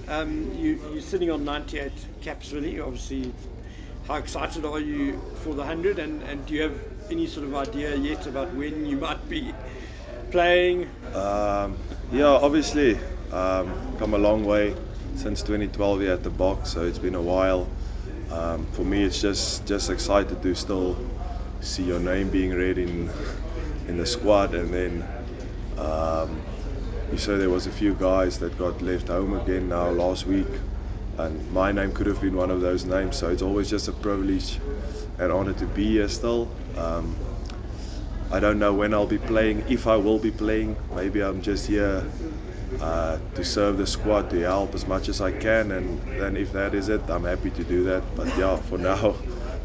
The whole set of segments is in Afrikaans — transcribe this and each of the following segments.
You're sitting on 98 caps, really. Obviously, how excited are you for the 100? And do you have any sort of idea yet about when you might be playing? Yeah, obviously, come a long way since 2012 here at the box, so it's been a while. For me, it's just excited to still see your name being read in the squad, and then you saw there was a few guys that got left home again now last week, and my name could have been one of those names. So it's always just a privilege and honor to be here still. I don't know when I'll be playing, if I will be playing. Maybe I'm just here to serve the squad, to help as much as I can, and then if that is it, I'm happy to do that. But yeah, for now,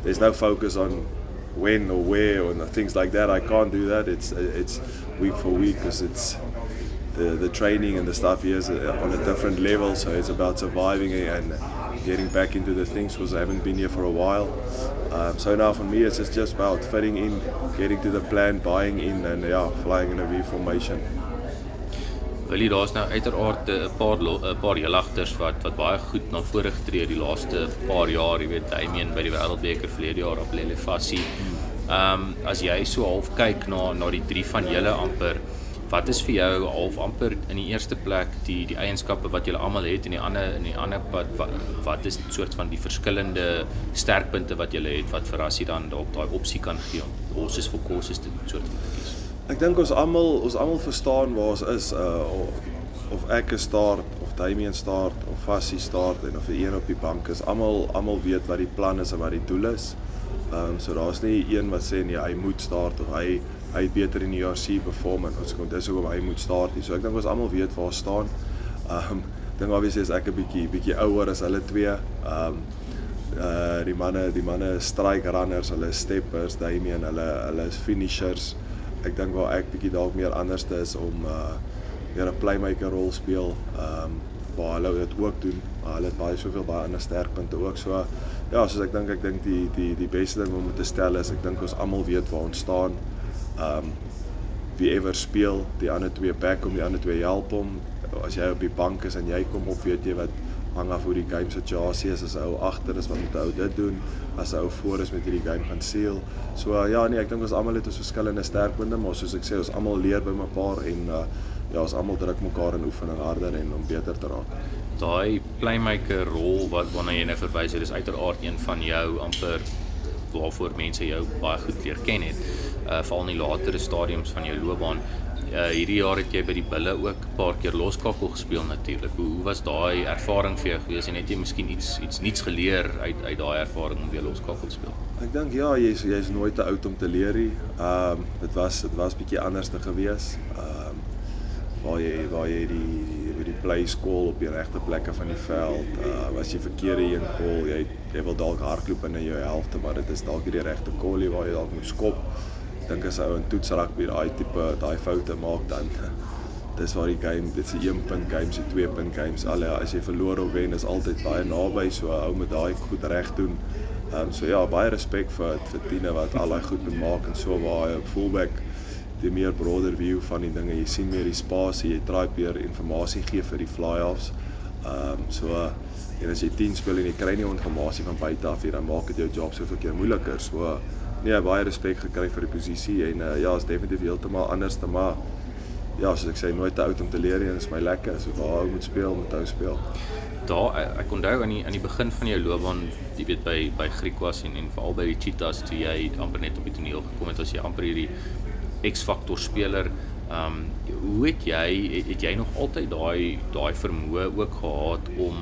there's no focus on when or where or things like that. I can't do that. It's week for week, because it's the training and the stuff here is on a different level. So it's about surviving and getting back into the things, because I haven't been here for a while. So now for me, it's just about fitting in, getting to the plan, buying in, and yeah, flying in a V formation. Willie, daar's nou uiteraard 'n paar jelagters wat baie goed na vore getree die laaste paar jaar, jy weet, Damian by die Wêreldbeker verlede jaar op Lele Fassie. As jy so half kyk na die drie van julle amper, wat is vir jou half amper in die eerste plek die eienskappe wat julle almal het, en die ander wat is soort van die verskillende sterkpunte wat julle het wat vir as jy dan dalk daai opsie kan gee om horses for courses te soort van kies? Ek dink ons almal verstaan waar ons is, of ek start, of Damian start, of Fassie start, en of die een op die bank is. Almal weet wat die plan is en wat die doel is. So daar's nie een wat sê nee, hy moet start, of hy beter in die ERC perform, en ons dis hoekom hy moet start nie. So ek dink ons almal weet waar ons staan. Dink obviously is ek 'n bietjie ouer as hulle twee. Die manne is strike runners, hulle is steppers, Damian, hulle is finishers. Ek dink waar ek bietjie dalk meer anders is om weer 'n playmaker rol speel, waar hulle dit ook doen. Hulle het baie ander sterkpunte ook. So ja, soos ek dink die beste ding om te stel is, ek dink ons almal weet waar ons staan. Wie ever speel, die ander twee back om, die ander twee help hom. As jy op die bank is en jy kom op, weet jy wat hang af hoe die game situasie is. As 'n ou agter is, wat moet 'n ou dit doen? As 'n ou voor is, met hierdie game gaan seal. So ja, nee, ek dink ons almal het ons verskillende sterkpunte, maar soos ek sê, ons almal leer by mekaar, en ja, ons almal druk mekaar in oefening harder en om beter te raak. Daai playmaker rol waarna jy nou verwys het, is uiteraard een van jou amper waarvoor mense jou baie goed leer ken het, veral in die latere stadiums van jou loopbaan. Hierdie jaar het jy by die Bulle ook 'n paar keer loskakel gespeel natuurlik. Hoe was daai ervaring vir jou gewees, en het jy miskien iets niets geleer uit daai ervaring om weer loskakel te speel? Ek dink ja, jy's nooit te oud om te leer nie. Dit was bietjie anders te gewees. Waar jy die plays call op die regte plekke van die veld. As jy verkeerde een call, jy wil dalk hardloop in jou helfte, maar dit is dalk nie die regte call waar jy dalk moet skop. Ek dink as ou in toetsrugby daai foute maak, dan dis waar die game, dit is 'n 1-punt games, 'n 2-punt games. As jy verloor of wen, is altyd baie naby, so ou moet daai goed reg doen. So ja, baie respek vir Tine wat al daai goed moet maak, en so waar hy op fullback die meer broader view van die dinge. Jy sien meer die spasie, jy try meer informasie gee vir die fly-offs. En as jy 10 speel en jy kry nie informasie van buite af hier, dan maak dit jou job soveel keer moeiliker. So nee, baie respek gekry vir die posisie, en ja, is definitief heeltemal anders, maar ja, soos ek sê, nooit te oud om te leer, en is my lekker. So waar ou moet speel, moet ou speel. Ek onthou aan die begin van jou loopbaan, jy weet by Griquas en veral by die Cheetahs, toe jy amper net op die toneel gekom het, as jy amper hierdie X-faktor speler. Hoe het jy nog altyd daai vermoë ook gehad om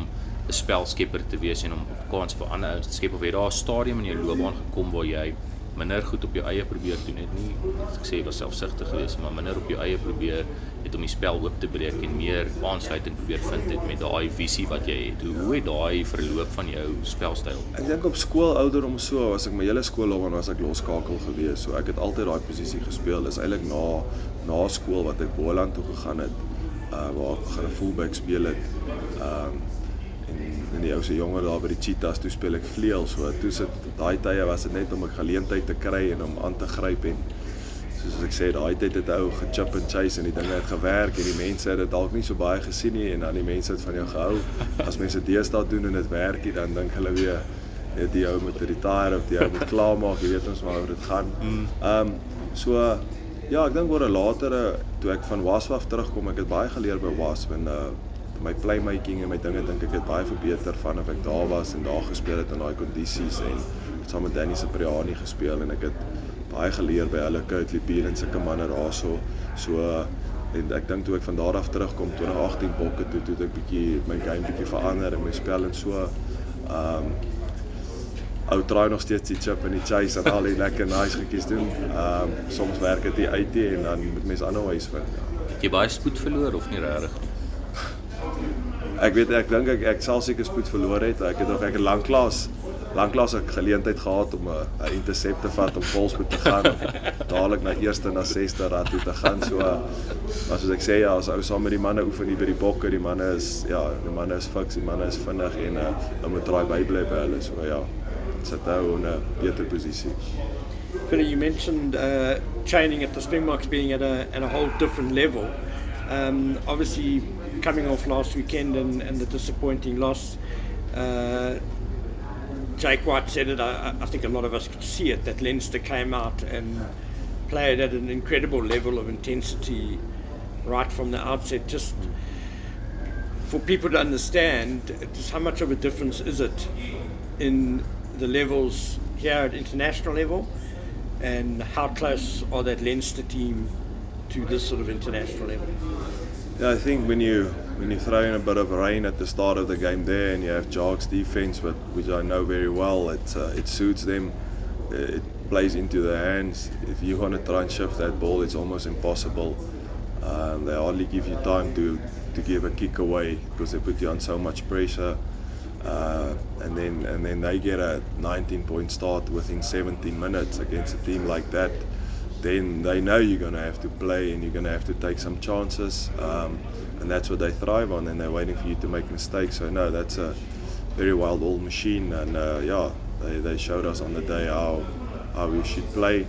'n spelskepper te wees en om kans vir ander ouens te skep, of het daar 'n stadium in jou loopbaan gekom waar jy minder goed op jou eie probeer doen het, nie, ek sê, was selfsugtig geweest, maar minder op jou eie probeer het om die spel oop te breek en meer aansluiting probeer vind het met daai visie wat jy het? Hoe het daai verloop van jou spelstyl? Ek dink op skool ouderdom so, as ek my hele skoolloopbaan was ek loskakel geweest, so ek het altyd daai posisie gespeel. Dis eintlik na skool wat ek Boland toe gegaan het, waar ek begin 'n fullback speel het. En die ou se jonger daar by die Cheetahs, toe speel ek vleuel, so toe sit daai tye was dit net om 'n geleentheid te kry en om aan te gryp, en soos ek sê, daai tyd het ou gechip and chase en die dinge het gewerk en die mense het dit dalk nie so baie gesien nie en dan die mense het van jou gehou. As mense deesdae doen en dit werk nie, dan dink hulle weer die ou moet retire of die ou moet klaarmaak, jy weet ons maar hoe dit gaan. So ja, ek dink oor 'n latere, toe ek van Wasp af terugkom, ek het baie geleer by Wasp en my playmaking en my dinge dink ek het baie verbeter vanaf ek daar was en daar gespeel het in daai kondisies en saam met Danny Cipriani gespeel en ek het baie geleer by hulle Kurt Lipier en sulke manne daarso. So en ek dink toe ek van daar af terugkom 2018 bokke toe het ek bietjie my game bietjie verander en my spel en so. Ou try nog steeds die chip en die chase en al die lekker nice goedjies doen. Soms werk dit nie uit nie en dan moet mens ander ways vind. Het jy baie spoed verloor of nie regtig? Ek dink ek sal seker spoed verloor het. Ek het lanklaas ek geleentheid gehad om 'n intercept te vat om volspoed te gaan of dadelik na eerste na 6de rad toe te gaan. So as ek sê ja, as ou saam met die manne oefen hier by die bokke, die manne is fiks, die manne is vinnig en hulle moet draai bybly by hulle. So ja, sit nou in 'n beter posisie. Phil, you mentioned training at the Springboks being at a whole different level. Obviously, coming off last weekend and the disappointing loss, Jake White said it, I think a lot of us could see it, that Leinster came out and played at an incredible level of intensity right from the outset. Just for people to understand, just how much of a difference is it in the levels here at international level, and how close are that Leinster team to this sort of international level? Yeah, I think when you throw in a bit of rain at the start of the game there, and you have Jark's defense, which I know very well, it suits them. It plays into their hands. If you want to try and shift that ball, it's almost impossible. They hardly give you time to give a kick away because they put you on so much pressure. And then they get a 19-point start within 17 minutes against a team like that. Then they know you're going to have to play and you're going to have to take some chances, and that's what they thrive on, and they're waiting for you to make mistakes. So no, that's a very wild old machine, and yeah, they showed us on the day how we should play,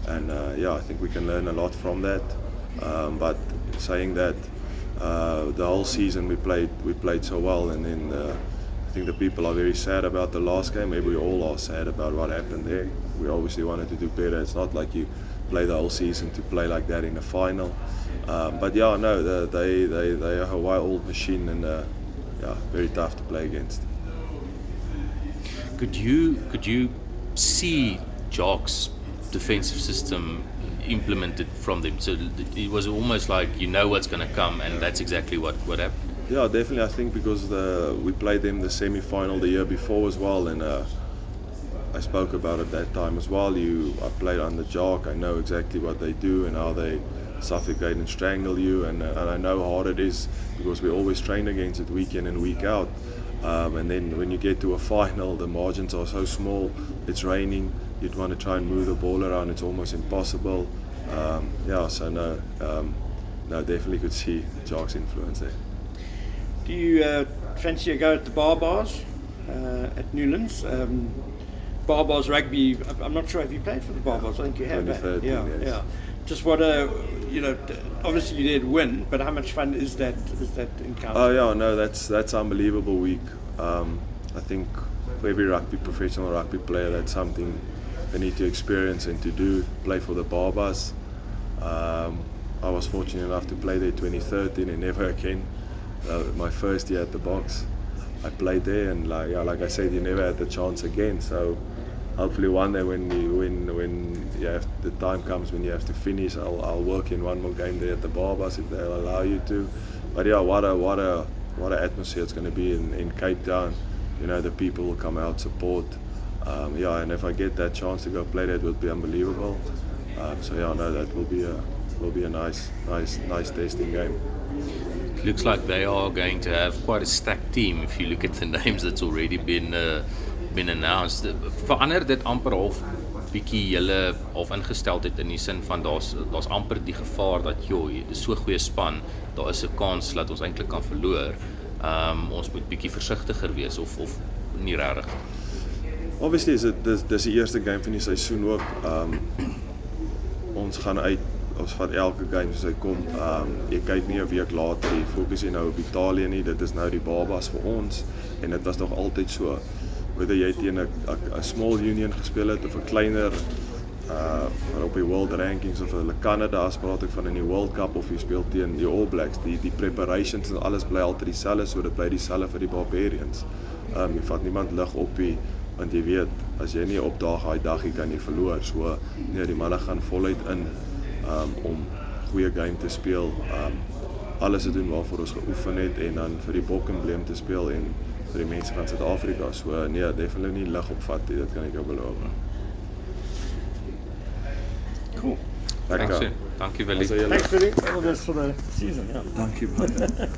and yeah, I think we can learn a lot from that. But saying that, the whole season we played so well, and then I think the people are very sad about the last game. Maybe we all are sad about what happened there. We obviously wanted to do better. It's not like you play the whole season to play like that in a final. But yeah, no, they are a wild old machine, and yeah, very tough to play against. Could you see Jark's defensive system implemented from them? So it was almost like you know what's going to come, and that's exactly what happened. Yeah, definitely. I think because we played them the semi-final the year before as well, and I spoke about it that time as well. I played under Jark. I know exactly what they do and how they suffocate and strangle you, and I know how hard it is because we always train against it week in and week out. And then when you get to a final, the margins are so small. It's raining. You'd want to try and move the ball around. It's almost impossible. Yeah, so no, definitely could see Jark's influence there. Do you fancy a go at the Barbars at Newlands? Barbars rugby, I'm not sure, have you played for the Barbars? I think you have. Yeah, yes. Yeah. Just what obviously you did win, but how much fun is that encounter? Oh yeah, no, that's unbelievable week. I think for every professional rugby player, that's something they need to experience and to do, play for the Barbars. I was fortunate enough to play there 2013 and never again. My first year at the Boks, I played there, and like I said, you never had the chance again. So hopefully one day when the time comes when you have to finish, I'll work in one more game there at the Barbars if they'll allow you to. But yeah, what a atmosphere it's going to be in Cape Town. You know, the people will come out, support. Yeah, and if I get that chance to go play there, it will be unbelievable. So yeah, no, that will be a nice tasting game. It looks like they are going to have quite a stacked team if you look at the names that's already been announced. Verander dit amper half bietjie julle half ingesteldheid in die sin van daar's amper die gevaar dat dis so goeie span, daar is 'n kans dat ons eintlik kan verloor. Ons moet bietjie versigtiger wees of nie regtig. Obviously dis die eerste game van die seisoen ook. ons gaan uit, ons vat elke game soos hy kom. Jy kyk nie 'n week later, jy fokus jy nou op Italië nie, dit is nou die babas vir ons en dit was nog altyd so. Whether jy teen 'n small union gespeel het of 'n kleiner op die world rankings of hulle Canada as praat ek van in die World Cup of jy speel teen die All Blacks, die preparations en alles bly altyd dieselfde, so dit bly dieselfde vir die Barbarians. Jy vat niemand lig op nie, want jy weet, as jy nie opdaag daai dag, jy kan jy verloor. So nee, die manne gaan voluit in om goeie game te speel, alles te doen waarvoor ons geoefen het en dan vir die Bok-embleem te speel en vir die mense van Suid-Afrika. So nee, definitely nie lig opvat nie, dit kan ek jou beloof. Cool. Lekker. Dankie Willie. Thanks, Billy. All the best for the season. Yeah. Dankie baie.